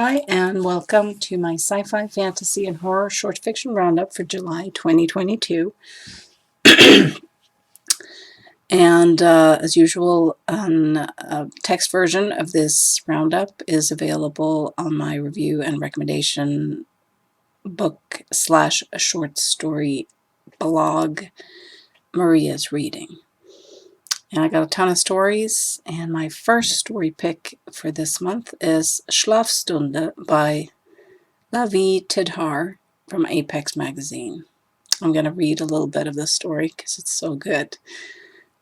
Hi, and welcome to my sci-fi, fantasy, and horror short fiction roundup for July 2022. And as usual, a text version of this roundup is available on my review and recommendation book / short story blog, Maria's Reading. And I got a ton of stories, and my first story pick for this month is Schlafstunde by Lavi Tidhar from Apex magazine. I'm going to read a little bit of this story because it's so good.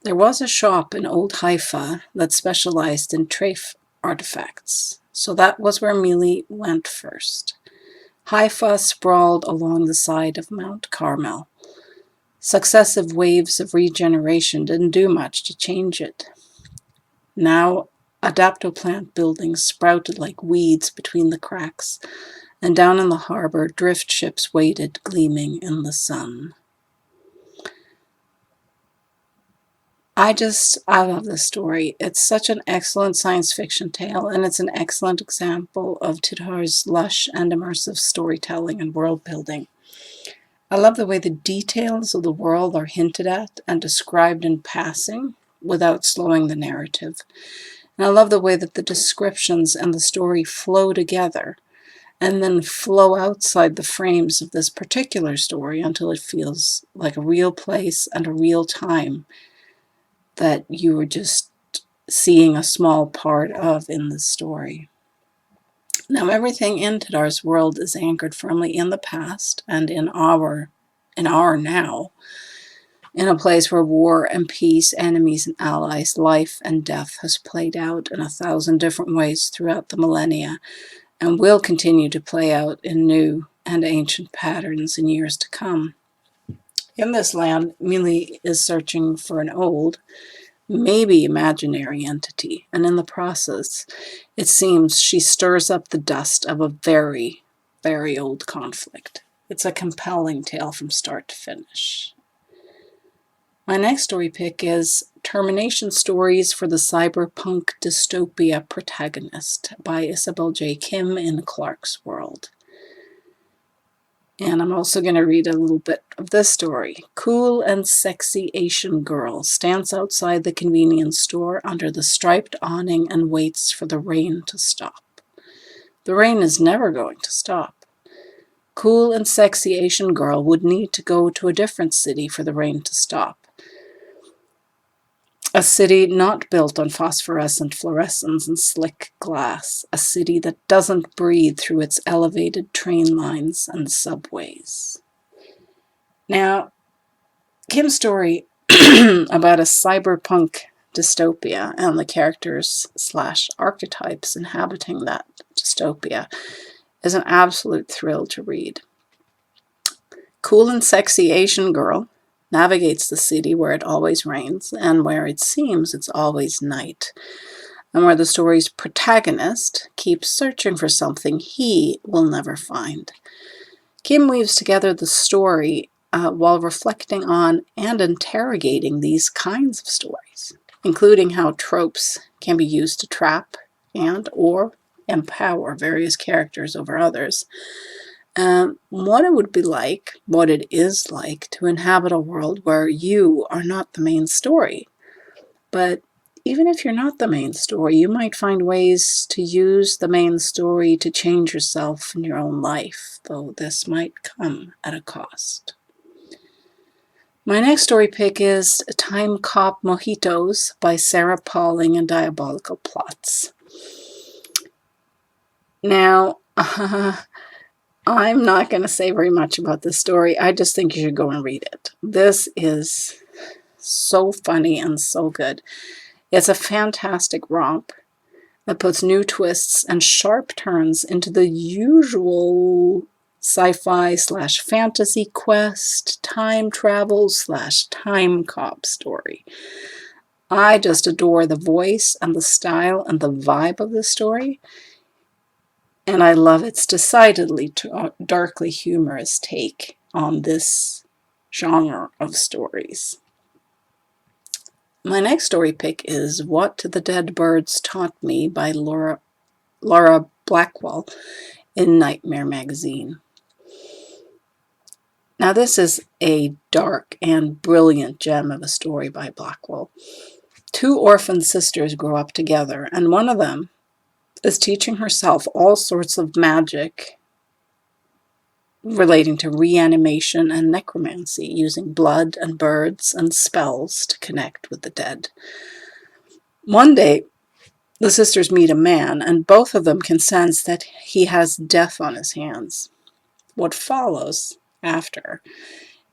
There was a shop in old Haifa that specialized in treif artifacts, so that was where Mili went first. Haifa sprawled along the side of Mount Carmel. Successive waves of regeneration didn't do much to change it. Now, adaptoplant buildings sprouted like weeds between the cracks, and down in the harbor, drift ships waited, gleaming in the sun. I love this story. It's such an excellent science fiction tale, and it's an excellent example of Tidhar's lush and immersive storytelling and world building. I love the way the details of the world are hinted at and described in passing without slowing the narrative. And I love the way that the descriptions and the story flow together and then flow outside the frames of this particular story until it feels like a real place and a real time that you are just seeing a small part of in the story. Now, everything in Tidhar's world is anchored firmly in the past and in our now, in a place where war and peace, enemies and allies, life and death has played out in 1,000 different ways throughout the millennia, and will continue to play out in new and ancient patterns in years to come. In this land, Mili is searching for an old, maybe imaginary entity, and in the process, it seems she stirs up the dust of a very, very old conflict. It's a compelling tale from start to finish. My next story pick is Termination Stories for the Cyberpunk Dystopia Protagonist by Isabel J. Kim in Clark's World. And I'm also going to read a little bit of this story. Cool and sexy Asian girl stands outside the convenience store under the striped awning and waits for the rain to stop. The rain is never going to stop. Cool and sexy Asian girl would need to go to a different city for the rain to stop. A city not built on phosphorescent fluorescence and slick glass. A city that doesn't breathe through its elevated train lines and subways. Now, Kim's story about a cyberpunk dystopia and the characters / archetypes inhabiting that dystopia is an absolute thrill to read. Cool and sexy Asian girl navigates the city where it always rains and where it seems it's always night, and where the story's protagonist keeps searching for something he will never find. Kim weaves together the story while reflecting on and interrogating these kinds of stories, including how tropes can be used to trap and or empower various characters over others. What it is like to inhabit a world where you are not the main story. But even if you're not the main story, you might find ways to use the main story to change yourself in your own life, though this might come at a cost. My next story pick is Time Cop Mojitos by Sarah Pauling and Diabolical Plots. Now, I'm not going to say very much about this story. I just think you should go and read it. This is so funny and so good. It's a fantastic romp that puts new twists and sharp turns into the usual sci-fi / fantasy quest, time travel / time cop story. I just adore the voice and the style and the vibe of the story. And I love its decidedly darkly humorous take on this genre of stories. My next story pick is What the Dead Birds Taught Me by Laura Blackwell in Nightmare magazine. Now this is a dark and brilliant gem of a story by Blackwell. Two orphan sisters grow up together, and one of them is teaching herself all sorts of magic relating to reanimation and necromancy, using blood and birds and spells to connect with the dead. One day, the sisters meet a man, and both of them can sense that he has death on his hands. What follows after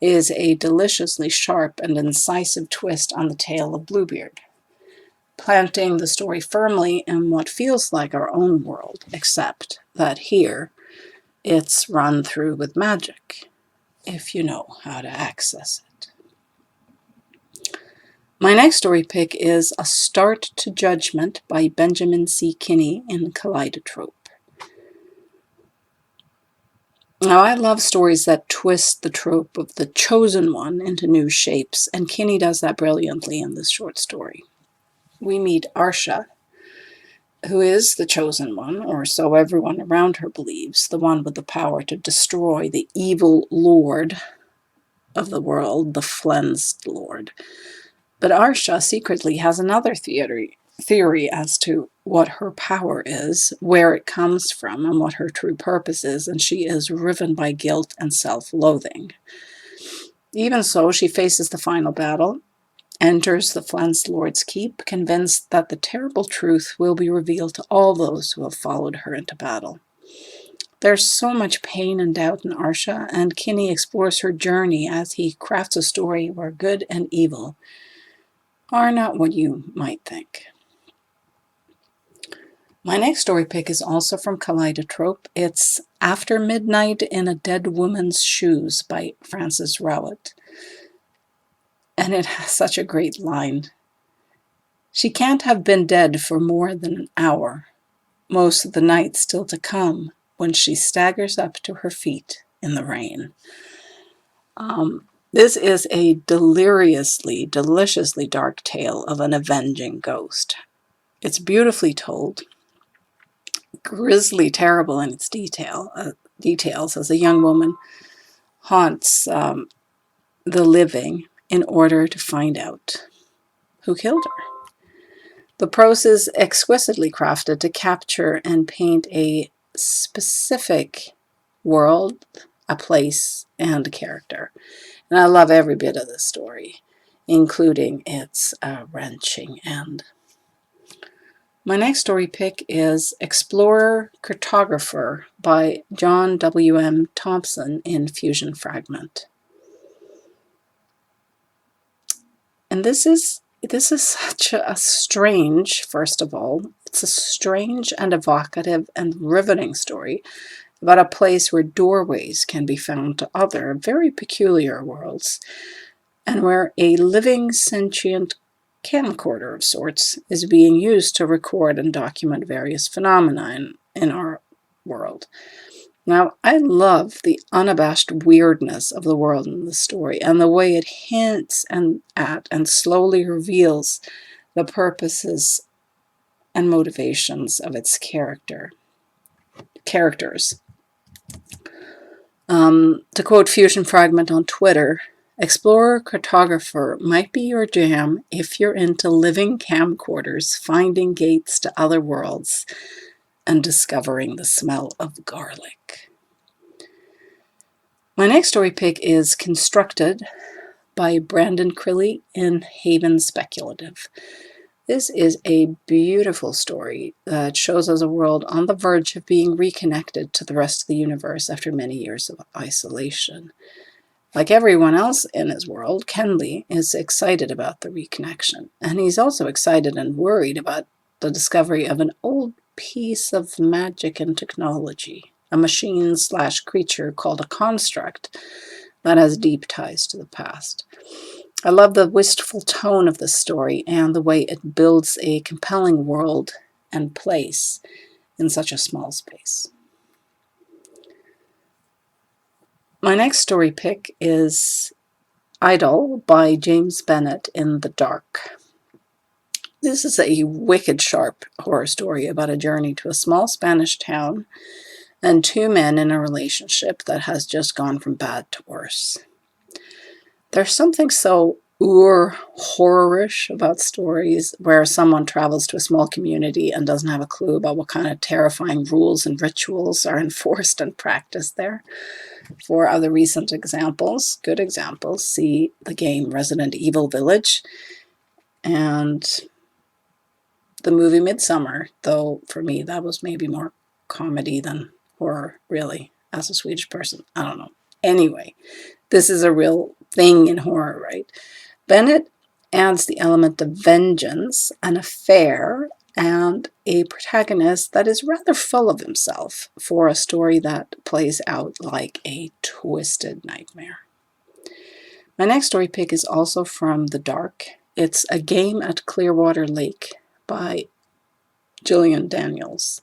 is a deliciously sharp and incisive twist on the tale of Bluebeard, planting the story firmly in what feels like our own world, except that here it's run through with magic, if you know how to access it. My next story pick is A Start to Judgment by Benjamin C. Kinney in Kaleidotrope. Now, I love stories that twist the trope of the chosen one into new shapes, and Kinney does that brilliantly in this short story. We meet Arsha, who is the chosen one, or so everyone around her believes, the one with the power to destroy the evil lord of the world, the Flensed Lord. But Arsha secretly has another theory as to what her power is, where it comes from, and what her true purpose is, and she is riven by guilt and self-loathing. Even so, she faces the final battle, enters the Flensed Lord's keep, convinced that the terrible truth will be revealed to all those who have followed her into battle. There's so much pain and doubt in Arsha, and Kinney explores her journey as he crafts a story where good and evil are not what you might think. My next story pick is also from Kaleidotrope. It's After Midnight in a Dead Woman's Shoes by Frances Rowett. And it has such a great line. She can't have been dead for more than an hour, most of the night still to come, when she staggers up to her feet in the rain. This is a deliciously dark tale of an avenging ghost. It's beautifully told, grisly terrible in its details, as a young woman haunts the living in order to find out who killed her. The prose is exquisitely crafted to capture and paint a specific world, a place, and a character. And I love every bit of this story, including its wrenching end. My next story pick is Explorer Cartographer by John W. M. Thompson in Fusion Fragment. And this is such a strange, first of all, it's a strange and evocative and riveting story about a place where doorways can be found to other very peculiar worlds, and where a living sentient camcorder of sorts is being used to record and document various phenomena in our world. Now, I love the unabashed weirdness of the world in the story, and the way it hints at and slowly reveals the purposes and motivations of its characters. To quote Fusion Fragment on Twitter, Explorer Cartographer might be your jam if you're into living camcorders, finding gates to other worlds, and discovering the smell of garlic. My next story pick is Constructed by Brandon Crilly in Haven Speculative. This is a beautiful story that shows us a world on the verge of being reconnected to the rest of the universe after many years of isolation. Like everyone else in his world, Kenley is excited about the reconnection, and he's also excited and worried about the discovery of an old piece of magic and technology, a machine/creature called a construct that has deep ties to the past. I love the wistful tone of the story and the way it builds a compelling world and place in such a small space. My next story pick is Idol by James Bennett in The Dark. This is a wicked sharp horror story about a journey to a small Spanish town and two men in a relationship that has just gone from bad to worse. There's something so horror-ish about stories where someone travels to a small community and doesn't have a clue about what kind of terrifying rules and rituals are enforced and practiced there. For other recent examples, good examples, see the game Resident Evil Village and the movie Midsummer, though for me that was maybe more comedy than horror, really, as a Swedish person. I don't know. Anyway, this is a real thing in horror, right? Bennett adds the element of vengeance, an affair, and a protagonist that is rather full of himself for a story that plays out like a twisted nightmare. My next story pick is also from The Dark. It's A Game at Clearwater Lake by Julian Daniels.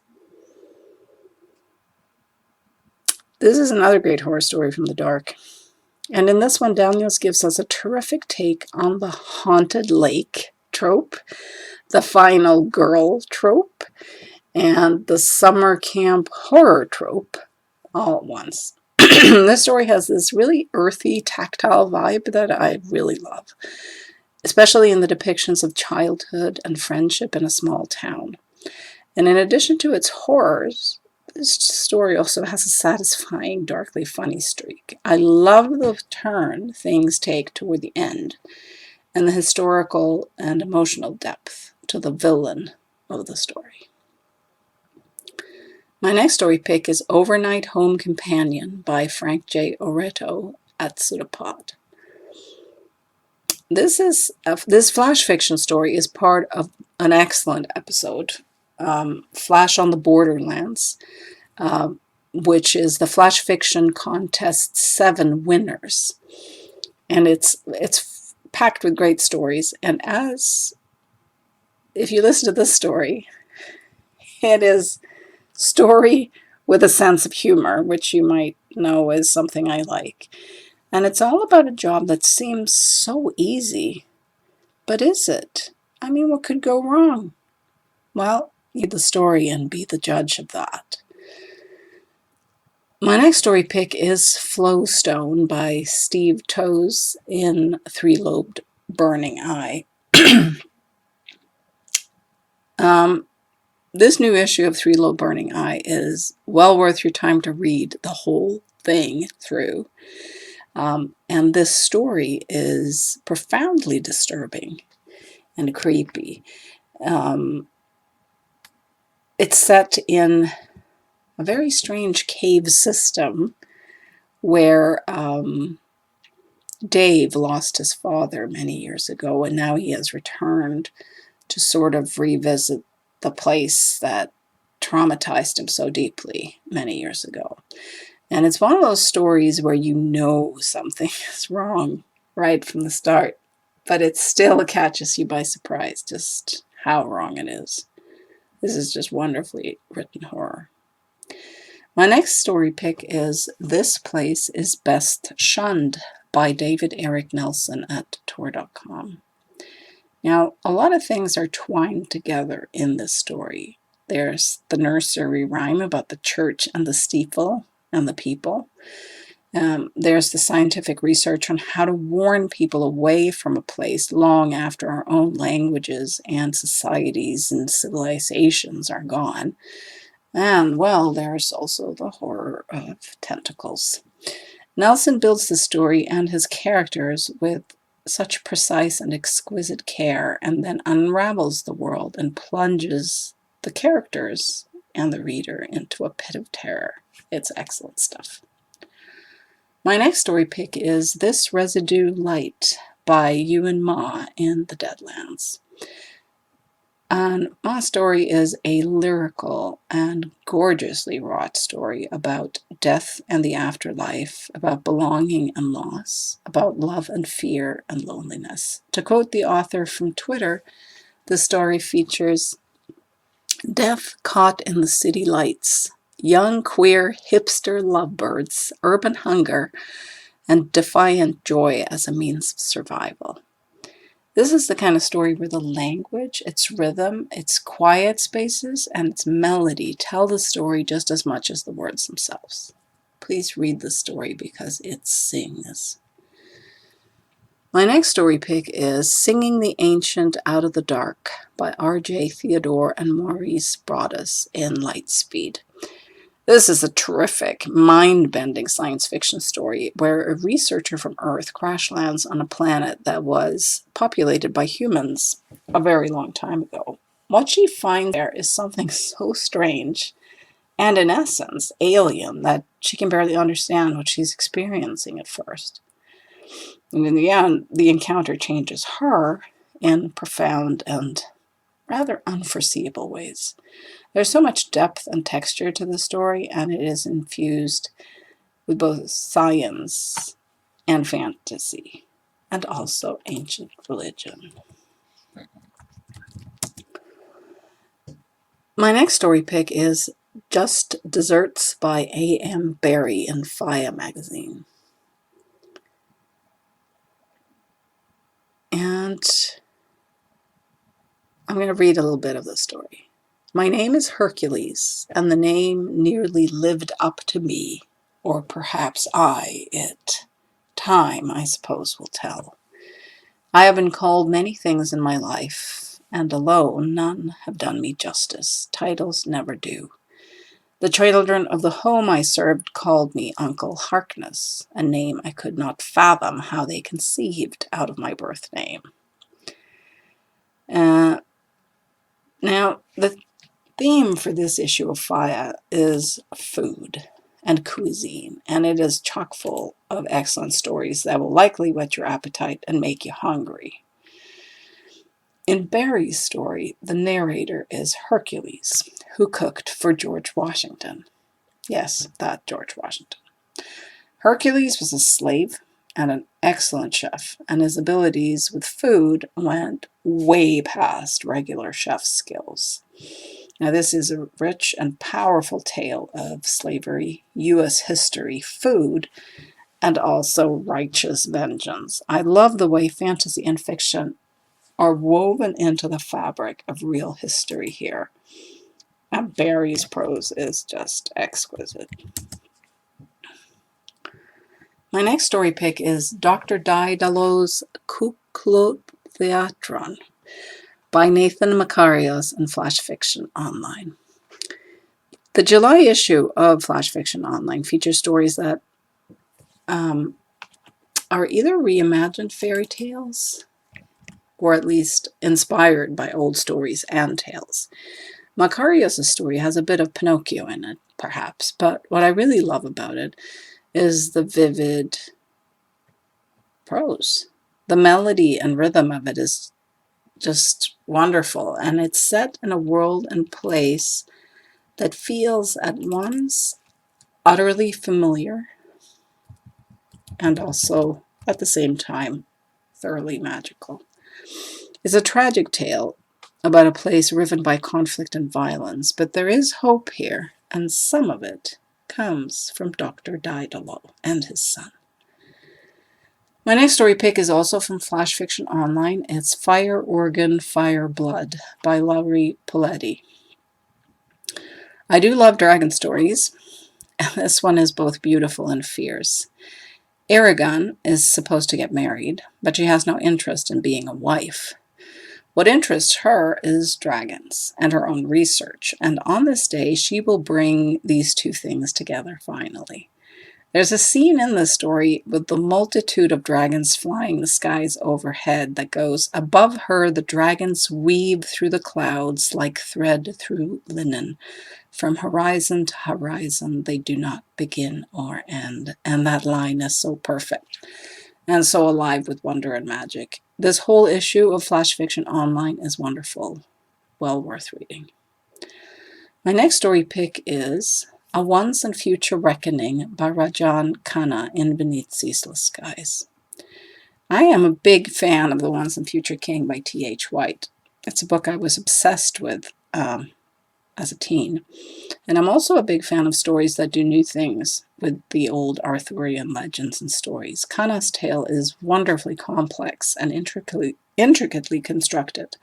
This is another great horror story from The Dark. And in this one, Daniels gives us a terrific take on the haunted lake trope, the final girl trope, and the summer camp horror trope all at once. This story has this really earthy, tactile vibe that I really love, especially in the depictions of childhood and friendship in a small town. And in addition to its horrors, this story also has a satisfying, darkly funny streak. I love the turn things take toward the end and the historical and emotional depth to the villain of the story. My next story pick is Overnight Home Companion by Frank J. Oreto at Pseudopod. This flash fiction story is part of an excellent episode, Flash on the Borderlands, which is the Flash Fiction Contest's 7 winners. And it's packed with great stories. And if you listen to this story, it is story with a sense of humor, which you might know is something I like. And it's all about a job that seems so easy. But is it? I mean, what could go wrong? Well, read the story and be the judge of that. My next story pick is Flowstone by Steve Toes in Three-Lobed Burning Eye. This new issue of Three-Lobed Burning Eye is well worth your time to read the whole thing through. And this story is profoundly disturbing and creepy. It's set in a very strange cave system where Dave lost his father many years ago, and now he has returned to sort of revisit the place that traumatized him so deeply many years ago. And it's one of those stories where you know something is wrong right from the start, but it still catches you by surprise just how wrong it is. This is just wonderfully written horror. My next story pick is This Place is Best Shunned by David Eric Nelson at Tor.com. Now, a lot of things are twined together in this story. There's the nursery rhyme about the church and the steeple and the people. There's the scientific research on how to warn people away from a place long after our own languages and societies and civilizations are gone. And, well, there's also the horror of tentacles. Nelson builds the story and his characters with such precise and exquisite care, and then unravels the world and plunges the characters and the reader into a pit of terror. It's excellent stuff. My next story pick is This Residue Light by Yuan Ma in the Deadlands. And my story is a lyrical and gorgeously wrought story about death and the afterlife, about belonging and loss, about love and fear and loneliness. To quote the author from Twitter, the story features death caught in the city lights, young queer hipster lovebirds, urban hunger, and defiant joy as a means of survival. This is the kind of story where the language, its rhythm, its quiet spaces, and its melody tell the story just as much as the words themselves. Please read the story because it sings. My next story pick is Singing the Ancient Out of the Dark by R.J. Theodore and Maurice Broaddus in Lightspeed. This is a terrific, mind-bending science fiction story where a researcher from Earth crash lands on a planet that was populated by humans a very long time ago. What she finds there is something so strange and, in essence, alien that she can barely understand what she's experiencing at first. And in the end, the encounter changes her in profound and rather unforeseeable ways. There's so much depth and texture to the story, and it is infused with both science and fantasy, and also ancient religion. My next story pick is Just Desserts by A.M. Barrie in Faya magazine. And I'm going to read a little bit of the story. My name is Hercules, and the name nearly lived up to me, or perhaps I it. Time, I suppose, will tell. I have been called many things in my life, and alone none have done me justice. Titles never do. The children of the home I served called me Uncle Harkness, a name I could not fathom how they conceived out of my birth name. Now, the theme for this issue of Faya is food and cuisine, and it is chock full of excellent stories that will likely whet your appetite and make you hungry. In Barrie's story, the narrator is Hercules, who cooked for George Washington. Yes, that George Washington. Hercules was a slave and an excellent chef, and his abilities with food went way past regular chef skills. Now, this is a rich and powerful tale of slavery, U.S. history, food, and also righteous vengeance. I love the way fantasy and fiction are woven into the fabric of real history here. And Barrie's prose is just exquisite. My next story pick is Dr. Daedalus Kuklothiatron by Nathan Makarios in Flash Fiction Online. The July issue of Flash Fiction Online features stories that are either reimagined fairy tales or at least inspired by old stories and tales. Makarios' story has a bit of Pinocchio in it, perhaps, but what I really love about it is the vivid prose. The melody and rhythm of it is just wonderful, and it's set in a world and place that feels at once utterly familiar and also, at the same time, thoroughly magical. It's a tragic tale about a place riven by conflict and violence, but there is hope here, and some of it comes from Dr. Daedalus and his son. My next story pick is also from Flash Fiction Online. It's Fire Organ, Fire Blood by Laurie Poletti. I do love dragon stories, and this one is both beautiful and fierce. Aragon is supposed to get married, but she has no interest in being a wife. What interests her is dragons and her own research, and on this day she will bring these two things together finally. There's a scene in this story with the multitude of dragons flying the skies overhead that goes, above her the dragons weave through the clouds like thread through linen. From horizon to horizon they do not begin or end. And that line is so perfect and so alive with wonder and magic. This whole issue of Flash Fiction Online is wonderful. Well worth reading. My next story pick is A Once and Future Reckoning by Rajan Khanna in Beneath Ceaseless Skies. I am a big fan of The Once and Future King by T.H. White. It's a book I was obsessed with as a teen. And I'm also a big fan of stories that do new things with the old Arthurian legends and stories. Khanna's tale is wonderfully complex and intricately constructed.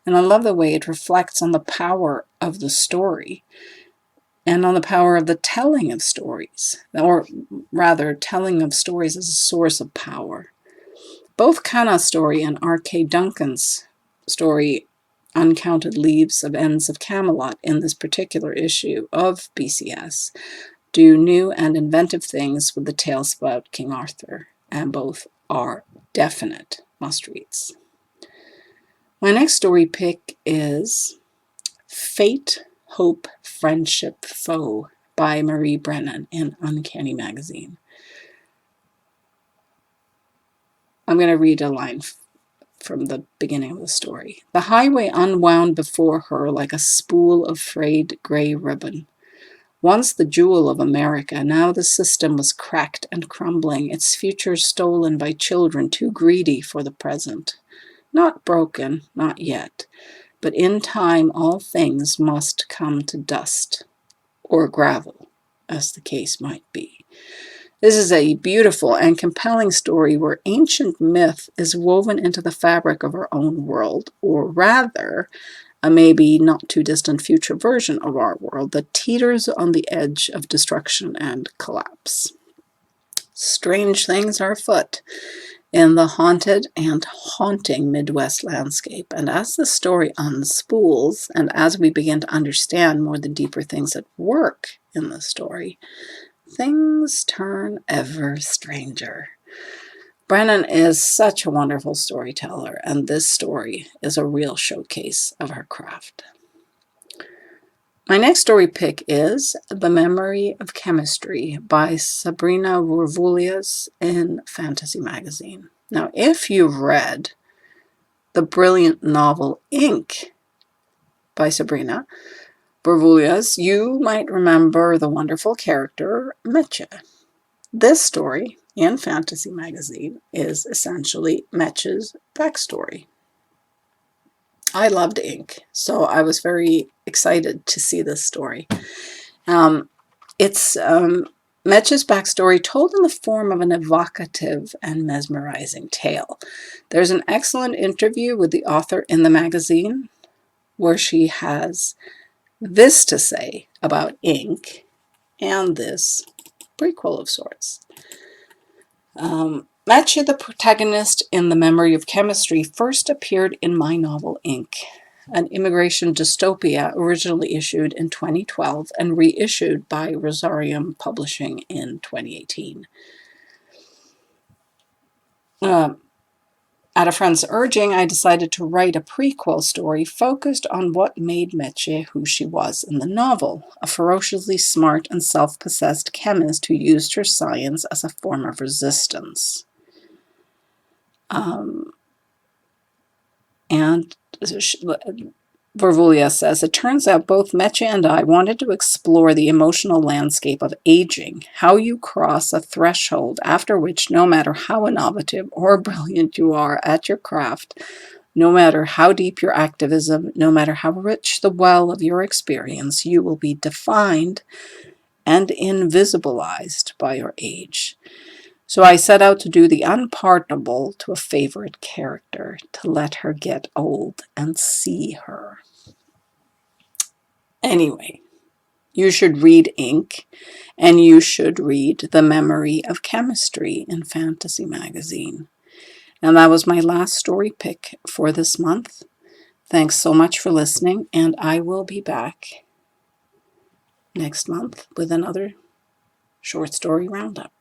And I love the way it reflects on the power of the story and on the power of the telling of stories, or rather, telling of stories as a source of power. Both Cana's story and R.K. Duncan's story, Uncounted Leaves of Ends of Camelot, in this particular issue of BCS, do new and inventive things with the tales about King Arthur, and both are definite must-reads. My next story pick is Fate, Hope, Friendship, Foe by Marie Brennan in Uncanny Magazine. I'm going to read a line from the beginning of the story. The highway unwound before her like a spool of frayed gray ribbon. Once the jewel of America, now the system was cracked and crumbling, its future stolen by children too greedy for the present. Not broken, not yet, but in time all things must come to dust, or gravel, as the case might be. This is a beautiful and compelling story where ancient myth is woven into the fabric of our own world, or rather, a maybe not too distant future version of our world that teeters on the edge of destruction and collapse. Strange things are afoot in the haunted and haunting Midwest landscape, and as the story unspools, and as we begin to understand more the deeper things at work in the story, things turn ever stranger. Brennan is such a wonderful storyteller, and this story is a real showcase of her craft. My next story pick is The Memory of Chemistry by Sabrina Rivulias in Fantasy Magazine. Now, if you've read the brilliant novel Ink by Sabrina Rivulias, you might remember the wonderful character Metche. This story in Fantasy Magazine is essentially Metche's backstory. I loved Ink, so I was very excited to see this story. It's Metche's backstory told in the form of an evocative and mesmerizing tale. There's an excellent interview with the author in the magazine where she has this to say about Ink and this prequel of sorts. Metche, the protagonist in The Memory of Chemistry, first appeared in my novel Ink, an immigration dystopia originally issued in 2012 and reissued by Rosarium Publishing in 2018. At a friend's urging, I decided to write a prequel story focused on what made Metche who she was in the novel, a ferociously smart and self-possessed chemist who used her science as a form of resistance. And Rivulias says, it turns out both Metche and I wanted to explore the emotional landscape of aging, how you cross a threshold after which, no matter how innovative or brilliant you are at your craft, no matter how deep your activism, no matter how rich the well of your experience, you will be defined and invisibilized by your age. So I set out to do the unpardonable to a favorite character, to let her get old and see her. Anyway, you should read Ink, and you should read The Memory of Chemistry in Fantasy Magazine. And that was my last story pick for this month. Thanks so much for listening, and I will be back next month with another short story roundup.